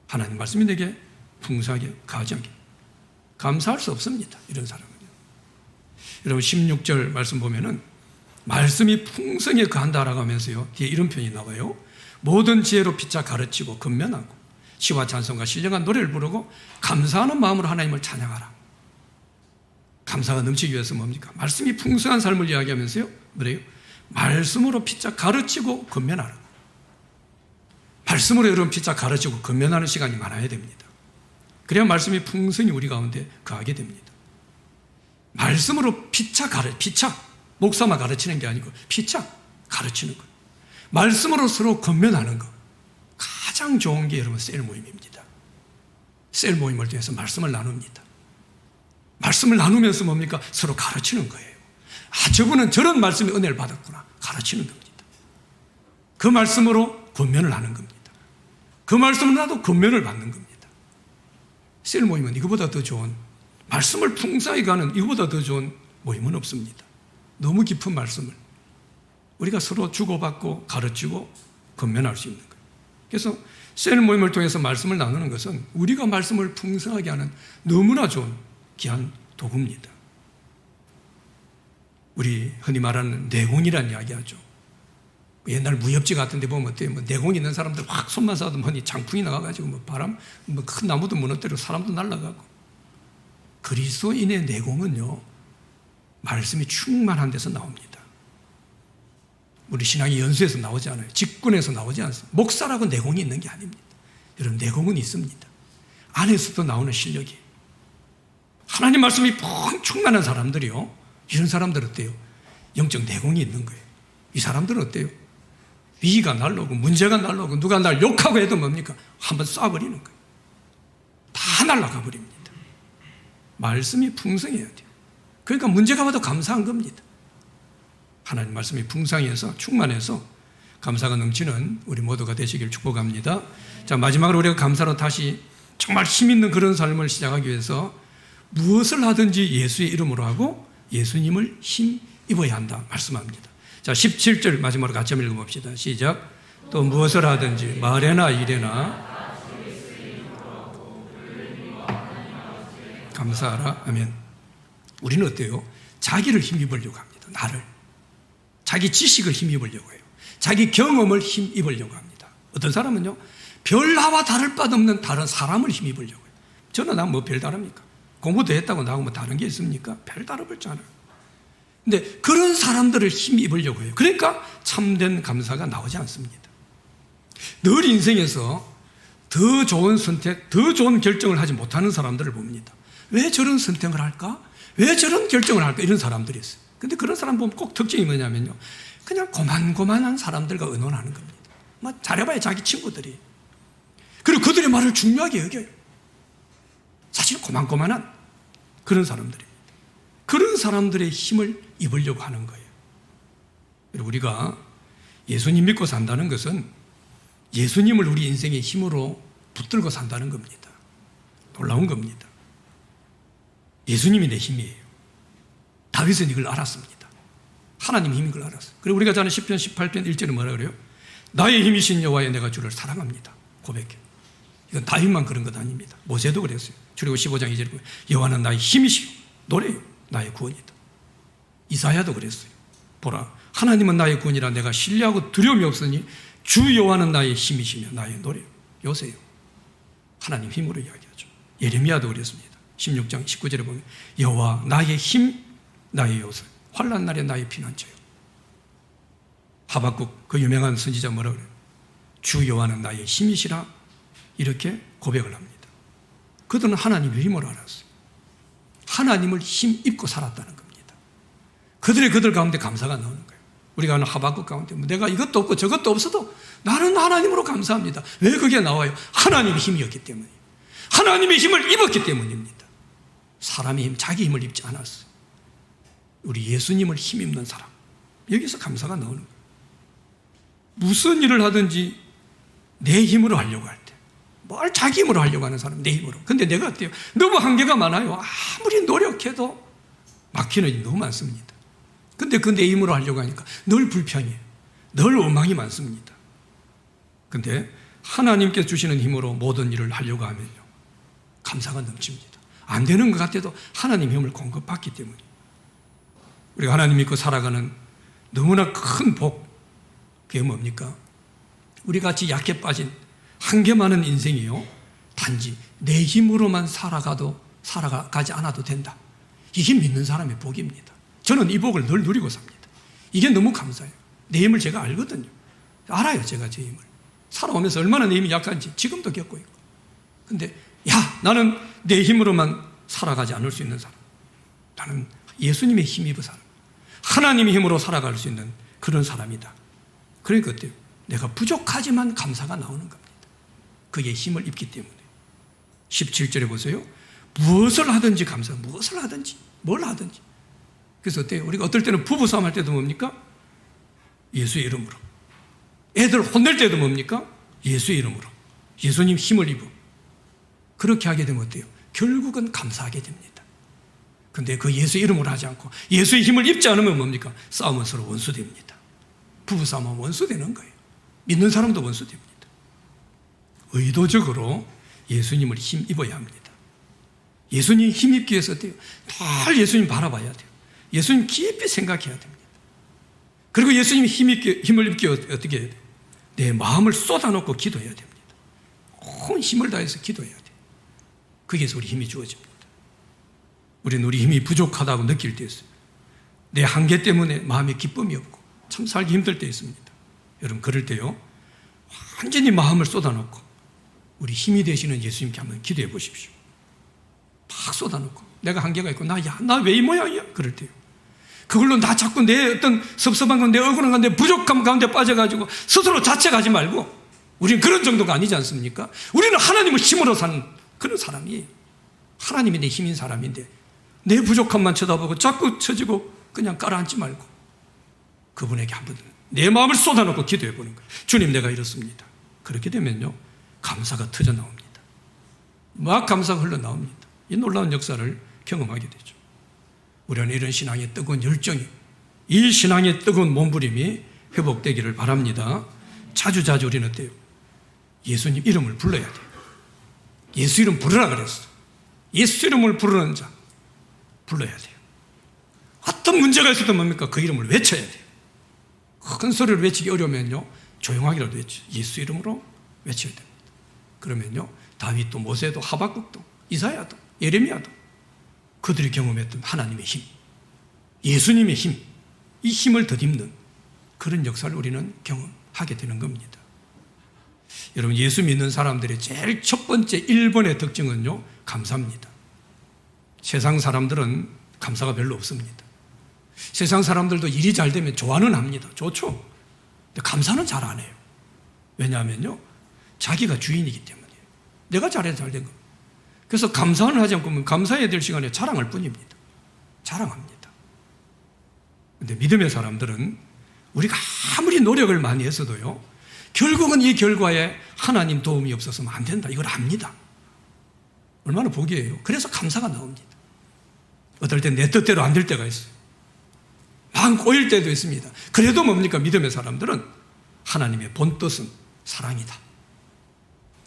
하나님 말씀이 내게 풍성하게 거하지 않게 감사할 수 없습니다. 이런 사람은요. 여러분 16절 말씀 보면은 말씀이 풍성하게 거한다라고 하면서요, 뒤에 이런 표현이 나와요. 모든 지혜로 피차 가르치고 근면하고 시와 찬송과 신령한 노래를 부르고 감사하는 마음으로 하나님을 찬양하라. 감사가 넘치기 위해서 뭡니까? 말씀이 풍성한 삶을 이야기하면서요, 뭐래요? 말씀으로 피차 가르치고 근면하라. 말씀으로 여러분 피차 가르치고 건면하는 시간이 많아야 됩니다. 그래야 말씀이 풍성히 우리 가운데 거하게 됩니다. 말씀으로 피차 목사만 가르치는 게 아니고 피차 가르치는 것. 말씀으로 서로 건면하는 것. 가장 좋은 게 여러분 셀 모임입니다. 셀 모임을 통해서 말씀을 나눕니다. 말씀을 나누면서 뭡니까? 서로 가르치는 거예요. 아, 저분은 저런 말씀의 은혜를 받았구나. 가르치는 겁니다. 그 말씀으로 권면을 하는 겁니다. 그 말씀으로 나도 권면을 받는 겁니다. 셀 모임은 이거보다 더 좋은, 말씀을 풍성히 가는 이거보다 더 좋은 모임은 없습니다. 너무 깊은 말씀을 우리가 서로 주고받고 가르치고 권면할 수 있는 거예요. 그래서 셀 모임을 통해서 말씀을 나누는 것은 우리가 말씀을 풍성하게 하는 너무나 좋은 귀한 도구입니다. 우리 흔히 말하는 내공이라는 이야기하죠. 옛날 무협지 같은 데 보면 어때요? 뭐 내공 있는 사람들 확 손만 쏴도 뭐니 장풍이 나가가지고 뭐 바람, 뭐 큰 나무도 무너뜨리고 사람도 날아가고. 그리스도인의 내공은요, 말씀이 충만한 데서 나옵니다. 우리 신앙이 연수에서 나오지 않아요. 직분에서 나오지 않습니다. 목사라고 내공이 있는 게 아닙니다. 여러분, 내공은 있습니다. 안에서도 나오는 실력이. 하나님 말씀이 펑 충만한 사람들이요, 이런 사람들 어때요? 영적 내공이 있는 거예요. 이 사람들은 어때요? 위기가 날라오고 문제가 날라오고 누가 날 욕하고 해도 뭡니까? 한번 쏴버리는 거예요. 다 날아가 버립니다. 말씀이 풍성해야 돼요. 그러니까 문제가 와도 감사한 겁니다. 하나님 말씀이 풍성해서 충만해서 감사가 넘치는 우리 모두가 되시길 축복합니다. 자, 마지막으로 우리가 감사로 다시 정말 힘 있는 그런 삶을 시작하기 위해서 무엇을 하든지 예수의 이름으로 하고 예수님을 힘입어야 한다 말씀합니다. 자, 17절 마지막으로 같이 한번 읽어봅시다. 시작. 또 무엇을 하든지 말에나 일에나 감사하라. 아멘. 우리는 어때요? 자기를 힘입으려고 합니다. 나를. 자기 지식을 힘입으려고 해요. 자기 경험을 힘입으려고 합니다. 어떤 사람은요, 별나와 다를 바 없는 다른 사람을 힘입으려고 해요. 저는 난 뭐 별 다릅니까? 공부도 했다고 나하고 뭐 다른 게 있습니까? 별 다르지 않아요. 근데 그런 사람들을 힘입으려고 해요. 그러니까 참된 감사가 나오지 않습니다. 늘 인생에서 더 좋은 선택, 더 좋은 결정을 하지 못하는 사람들을 봅니다. 왜 저런 선택을 할까? 왜 저런 결정을 할까? 이런 사람들이 있어요. 근데 그런 사람 보면 꼭 특징이 뭐냐면요, 그냥 고만고만한 사람들과 의논하는 겁니다. 뭐 잘해봐야 자기 친구들이. 그리고 그들의 말을 중요하게 여겨요. 사실 고만고만한 그런 사람들입니다. 그런 사람들의 힘을 입으려고 하는 거예요. 우리가 예수님 믿고 산다는 것은 예수님을 우리 인생의 힘으로 붙들고 산다는 겁니다. 놀라운 겁니다. 예수님이 내 힘이에요. 다윗은 이걸 알았습니다. 하나님 힘인 걸 알았어요. 그리고 우리가 잘 아는 시편 18편 1절에 뭐라 그래요? 나의 힘이신 여호와여, 내가 주를 사랑합니다. 고백해. 이건 다윗만 그런 것 아닙니다. 모세도 그랬어요. 출애굽 15장 2절에 보면 여호와는 나의 힘이시요 노래요, 나의 구원이다. 이사야도 그랬어요. 보라, 하나님은 나의 구원이라 내가 신뢰하고 두려움이 없으니 주 여호와는 나의 힘이시며 나의 노래요. 요새요. 하나님 힘으로 이야기하죠. 예레미야도 그랬습니다. 16장 19절에 보면 여호와 나의 힘, 나의 요새, 환난 날에 나의 피난처요. 하박국 그 유명한 선지자 뭐라 그래요? 주 여호와는 나의 힘이시라, 이렇게 고백을 합니다. 그들은 하나님의 힘으로 알았어요. 하나님을 힘입고 살았다는 겁니다. 그들 가운데 감사가 나오는 거예요. 우리가 아는 하박국 가운데 내가 이것도 없고 저것도 없어도 나는 하나님으로 감사합니다. 왜 그게 나와요? 하나님의 힘이었기 때문이에요. 하나님의 힘을 입었기 때문입니다. 사람의 힘, 자기 힘을 입지 않았어요. 우리 예수님을 힘입는 사람, 여기서 감사가 나오는 거예요. 무슨 일을 하든지 내 힘으로 하려고 할 때, 뭘 자기 힘으로 하려고 하는 사람, 내 힘으로. 근데 내가 어때요? 너무 한계가 많아요. 아무리 노력해도 막히는 일이 너무 많습니다. 근데 그 내 힘으로 하려고 하니까 늘 불평이에요. 늘 원망이 많습니다. 근데 하나님께서 주시는 힘으로 모든 일을 하려고 하면요, 감사가 넘칩니다. 안 되는 것 같아도 하나님 힘을 공급받기 때문에 우리가 하나님 믿고 살아가는 너무나 큰 복, 그게 뭡니까? 우리 같이 약해 빠진 한계 많은 인생이요, 단지 내 힘으로만 살아가지 않아도 된다. 이게 믿는 사람의 복입니다. 저는 이 복을 늘 누리고 삽니다. 이게 너무 감사해요. 내 힘을 제가 알거든요. 알아요, 제가 제 힘을. 살아오면서 얼마나 내 힘이 약한지 지금도 겪고 있고. 근데 나는 내 힘으로만 살아가지 않을 수 있는 사람. 나는 예수님의 힘입어 살아. 하나님의 힘으로 살아갈 수 있는 그런 사람이다. 그러니까 어때요? 내가 부족하지만 감사가 나오는 겁니다. 그게 힘을 입기 때문에. 17절에 보세요. 무엇을 하든지 감사, 무엇을 하든지, 뭘 하든지. 그래서 어때요? 우리가 어떨 때는 부부싸움 할 때도 뭡니까? 예수의 이름으로. 애들 혼낼 때도 뭡니까? 예수의 이름으로. 예수님 힘을 입어. 그렇게 하게 되면 어때요? 결국은 감사하게 됩니다. 근데 그 예수의 이름으로 하지 않고 예수의 힘을 입지 않으면 뭡니까? 싸움은 서로 원수됩니다. 부부싸움은 원수되는 거예요. 믿는 사람도 원수됩니다. 의도적으로 예수님을 힘입어야 합니다. 예수님 힘입기 위해서 어때요? 늘 예수님 바라봐야 돼요. 예수님 깊이 생각해야 됩니다. 그리고 예수님 힘을 입기 어떻게 해야 돼요? 내 마음을 쏟아놓고 기도해야 됩니다. 온 힘을 다해서 기도해야 돼요. 거기에서 우리 힘이 주어집니다. 우리는 우리 힘이 부족하다고 느낄 때 있어요. 내 한계 때문에 마음에 기쁨이 없고 참 살기 힘들 때 있습니다. 여러분 그럴 때요, 완전히 마음을 쏟아놓고 우리 힘이 되시는 예수님께 한번 기도해 보십시오. 막 쏟아놓고 내가 한계가 있고 나 왜 이 모양이야? 그럴 때요. 그걸로 나 자꾸 내 어떤 섭섭한 건 내 억울한 건 내 부족함 가운데 빠져가지고 스스로 자책하지 말고, 우리는 그런 정도가 아니지 않습니까? 우리는 하나님을 힘으로 사는 그런 사람이에요. 하나님이 내 힘인 사람인데 내 부족함만 쳐다보고 자꾸 처지고 그냥 깔아앉지 말고 그분에게 한번 내 마음을 쏟아놓고 기도해 보는 거예요. 주님, 내가 이렇습니다. 그렇게 되면요, 감사가 터져 나옵니다. 막 감사가 흘러나옵니다. 이 놀라운 역사를 경험하게 되죠. 우리는 이런 신앙의 뜨거운 열정이, 이 신앙의 뜨거운 몸부림이 회복되기를 바랍니다. 자주자주 우리는 어때요? 예수님 이름을 불러야 돼요. 예수 이름 부르라 그랬어. 예수 이름을 부르는 자 불러야 돼요. 어떤 문제가 있어도 뭡니까? 그 이름을 외쳐야 돼요. 큰 소리를 외치기 어려우면요, 조용하게라도 외쳐. 예수 이름으로 외쳐야 됩니다. 그러면요, 다윗도 모세도 하박국도 이사야도 예레미야도 그들이 경험했던 하나님의 힘, 예수님의 힘, 이 힘을 덧입는 그런 역사를 우리는 경험하게 되는 겁니다. 여러분, 예수 믿는 사람들의 제일 첫 번째 1번의 특징은요, 감사입니다. 세상 사람들은 감사가 별로 없습니다. 세상 사람들도 일이 잘 되면 좋아는 합니다. 좋죠. 근데 감사는 잘 안 해요. 왜냐하면요, 자기가 주인이기 때문이에요. 내가 잘해서 잘 된 겁니다. 그래서 감사는 하지 않고 감사해야 될 시간에 자랑할 뿐입니다. 자랑합니다. 근데 믿음의 사람들은 우리가 아무리 노력을 많이 했어도요, 결국은 이 결과에 하나님 도움이 없어서는 안 된다. 이걸 압니다. 얼마나 복이에요. 그래서 감사가 나옵니다. 어떨 땐 내 뜻대로 안 될 때가 있어요. 마음 꼬일 때도 있습니다. 그래도 뭡니까? 믿음의 사람들은 하나님의 본 뜻은 사랑이다.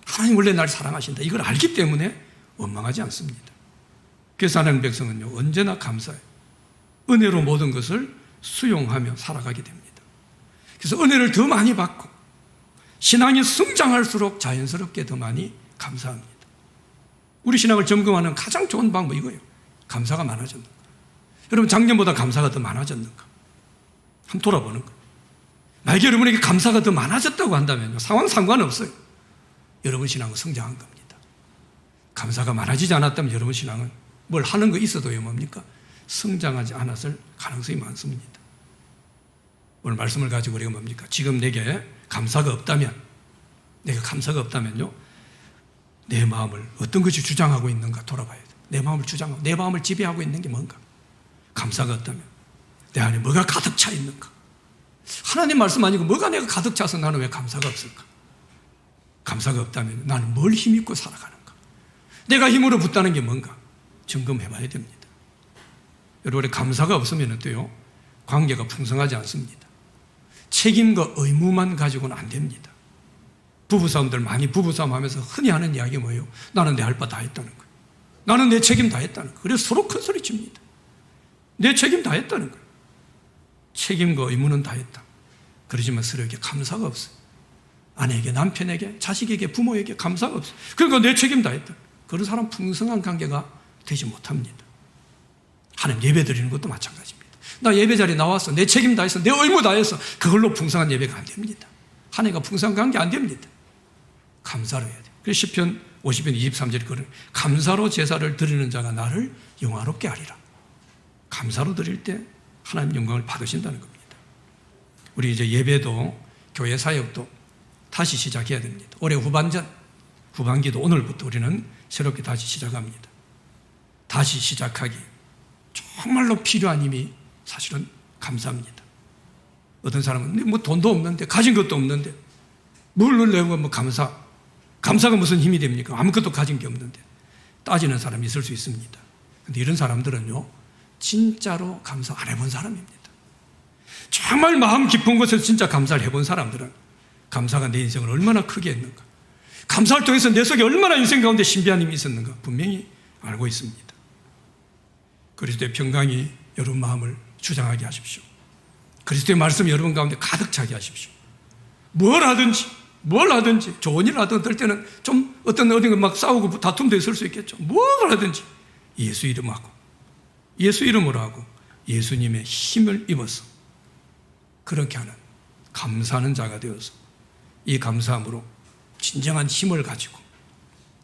하나님 원래 날 사랑하신다. 이걸 알기 때문에 원망하지 않습니다. 그래서 하나님 백성은요, 언제나 감사해요. 은혜로 모든 것을 수용하며 살아가게 됩니다. 그래서 은혜를 더 많이 받고 신앙이 성장할수록 자연스럽게 더 많이 감사합니다. 우리 신앙을 점검하는 가장 좋은 방법이 이거예요. 감사가 많아졌는가? 여러분, 작년보다 감사가 더 많아졌는가? 한번 돌아보는 거예요. 만약에 여러분에게 감사가 더 많아졌다고 한다면요, 상황 상관없어요. 여러분 신앙은 성장한 겁니다. 감사가 많아지지 않았다면 여러분 신앙은 뭘 하는 거 있어도요, 뭡니까? 성장하지 않았을 가능성이 많습니다. 오늘 말씀을 가지고 우리가 뭡니까? 지금 내게 감사가 없다면, 내가 감사가 없다면요, 내 마음을 어떤 것이 주장하고 있는가 돌아봐야 돼요. 내 마음을 주장하고, 내 마음을 지배하고 있는 게 뭔가? 감사가 없다면 내 안에 뭐가 가득 차 있는가? 하나님 말씀 아니고 뭐가 내가 가득 차서 나는 왜 감사가 없을까? 감사가 없다면 나는 뭘 힘입고 살아가는가? 내가 힘으로 붙다는 게 뭔가? 점검해 봐야 됩니다. 여러분, 감사가 없으면 어때요? 관계가 풍성하지 않습니다. 책임과 의무만 가지고는 안 됩니다. 부부싸움들 많이 부부싸움 하면서 흔히 하는 이야기 뭐예요? 나는 내 할 바 다 했다는 거예요. 나는 내 책임 다 했다는 거예요. 그래서 서로 큰 소리 칩니다. 내 책임 다 했다는 거예요. 책임과 의무는 다 했다. 그러지만 서로에게 감사가 없어요. 아내에게, 남편에게, 자식에게, 부모에게 감사가 없어요. 그러니까 내 책임 다 했다. 그런 사람 풍성한 관계가 되지 못합니다. 하나님 예배 드리는 것도 마찬가지입니다. 나 예배 자리에 나왔어. 내 책임 다 했어. 내 의무 다 했어. 그걸로 풍성한 예배가 안 됩니다. 한 해가 풍성한 게 안 됩니다. 감사로 해야 돼요. 그래서 시편 50편 23절 거를 감사로 제사를 드리는 자가 나를 영화롭게 하리라. 감사로 드릴 때 하나님 영광을 받으신다는 겁니다. 우리 이제 예배도 교회 사역도 다시 시작해야 됩니다. 올해 후반기도 오늘부터 우리는 새롭게 다시 시작합니다. 다시 시작하기 정말로 필요한 힘이 사실은 감사입니다. 어떤 사람은 뭐 돈도 없는데 가진 것도 없는데 뭘 내고 뭐 감사가 무슨 힘이 됩니까? 아무것도 가진 게 없는데 따지는 사람이 있을 수 있습니다. 그런데 이런 사람들은요 진짜로 감사 안 해본 사람입니다. 정말 마음 깊은 곳에서 진짜 감사를 해본 사람들은 감사가 내 인생을 얼마나 크게 했는가, 감사를 통해서 내 속에 얼마나 인생 가운데 신비한 힘이 있었는가 분명히 알고 있습니다. 그리스도의 평강이 여러분 마음을 주장하게 하십시오. 그리스도의 말씀이 여러분 가운데 가득 차게 하십시오. 뭘 하든지 좋은 일을 하든 어떨 때는 좀 어딘가 막 싸우고 다툼도 있을 수 있겠죠. 뭘 하든지 예수 이름으로 하고 예수님의 힘을 입어서 그렇게 하는 감사하는 자가 되어서 이 감사함으로 진정한 힘을 가지고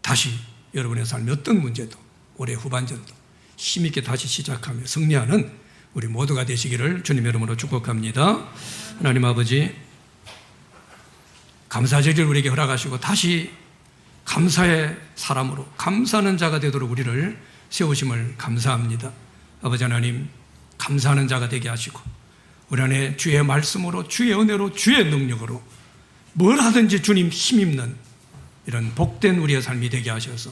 다시 여러분의 삶의 어떤 문제도 올해 후반전도 힘있게 다시 시작하며 승리하는 우리 모두가 되시기를 주님의 이름으로 축복합니다. 하나님 아버지, 감사절을 우리에게 허락하시고 다시 감사의 사람으로 감사하는 자가 되도록 우리를 세우심을 감사합니다. 아버지 하나님, 감사하는 자가 되게 하시고 우리 안에 주의 말씀으로 주의 은혜로 주의 능력으로 뭘 하든지 주님 힘입는 이런 복된 우리의 삶이 되게 하셔서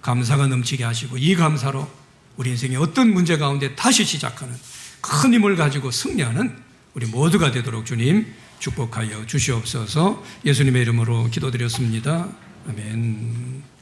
감사가 넘치게 하시고 이 감사로 우리 인생의 어떤 문제 가운데 다시 시작하는 큰 힘을 가지고 승리하는 우리 모두가 되도록 주님 축복하여 주시옵소서. 예수님의 이름으로 기도드렸습니다. 아멘.